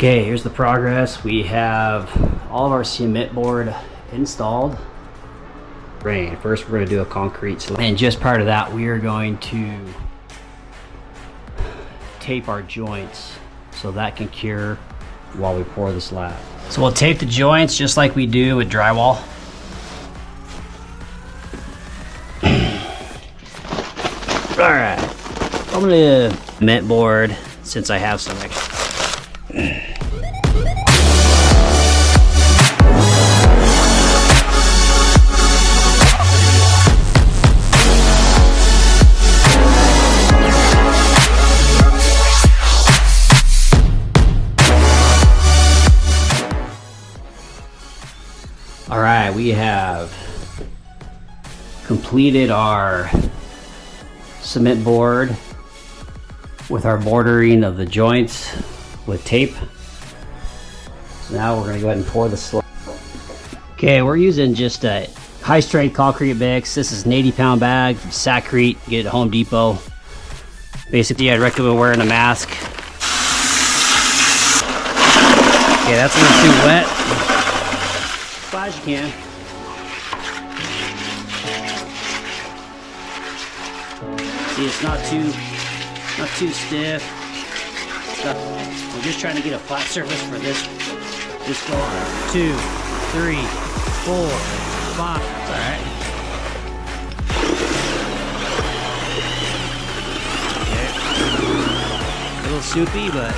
Okay, here's the progress. We have all of our cement board installed. First we're going to do a concrete slab. And just part of that, we are going to tape our joints so that can cure while we pour the slab. So we'll tape the joints just like we do with drywall. Alright, I'm going to cement board since I have some extra. All right, we have completed our cement board with our bordering of the joints with tape. So now we're gonna go ahead and pour the slab. Okay, we're using just a high strength concrete mix. This is an 80-pound bag from Sacrete. Get it at Home Depot. Basically, I'd recommend wearing a mask. Okay, that's a little too wet. As far as you can. See, it's not too stiff. We're just trying to get a flat surface for this going. 2, 3, 4, 5. That's all right. Okay. A little soupy, but